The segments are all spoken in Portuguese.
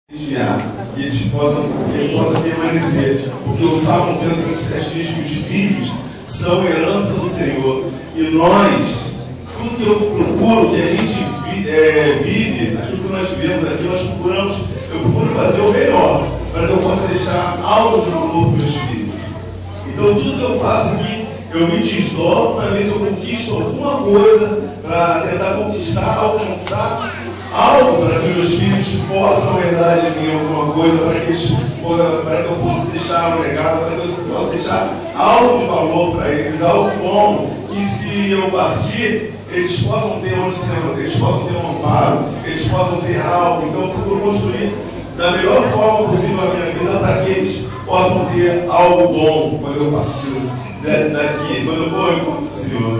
desviar, que ele possa permanecer, porque o Salmo 127 diz que os filhos são herança do Senhor, e nós, tudo que eu procuro, que a gente vive, aquilo que nós vivemos aqui, eu procuro fazer o melhor, para que eu possa deixar algo de valor para os meus filhos. Então tudo que eu faço aqui, eu me desdobro para ver se eu conquisto alguma coisa, para tentar conquistar, alcançar algo para que meus filhos possam herdar de mim alguma coisa, para que eu possa deixar um legado, para que eu possa deixar algo de valor para eles, algo bom, que se eu partir, eles possam ter onde ser, eles possam ter um amparo, eles possam ter algo. Então eu procuro construir da melhor forma possível a minha vida para que eles possam ter algo bom quando eu partir daqui, quando eu for ao encontro do Senhor.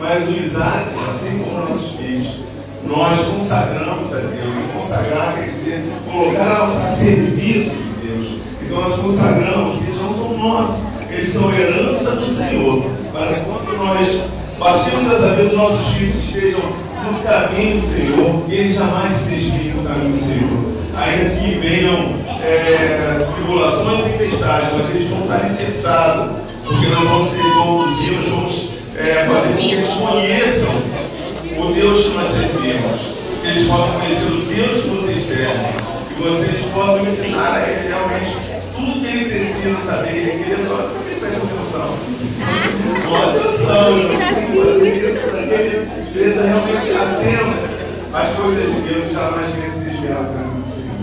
Mas o Isaac, assim como nossos filhos, nós consagramos a Deus. E consagrar quer dizer colocar a serviço de Deus. Então nós consagramos, porque eles não são nossos, eles são herança do Senhor. Para que quando nós partimos dessa vida, os nossos filhos estejam no caminho do Senhor, e eles jamais se desviem do caminho do Senhor. Ainda que venham tribulações e tempestades, mas eles vão estar alicerçados, porque nós vamos conduzir, nós vamos fazer com que eles conheçam o Deus que nós servimos, que eles possam conhecer o Deus que vocês servem, que vocês possam ensinar a ele realmente tudo que ele precisa saber. Ele queria só que preste atenção. Para que ele esteja realmente atento às coisas de Deus e jamais venha se desviar do caminho do Senhor.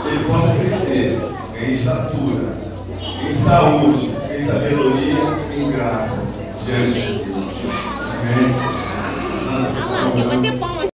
Ele possa crescer em estatura, em saúde, em sabedoria, em graça diante de Deus. Amém? Ah lá,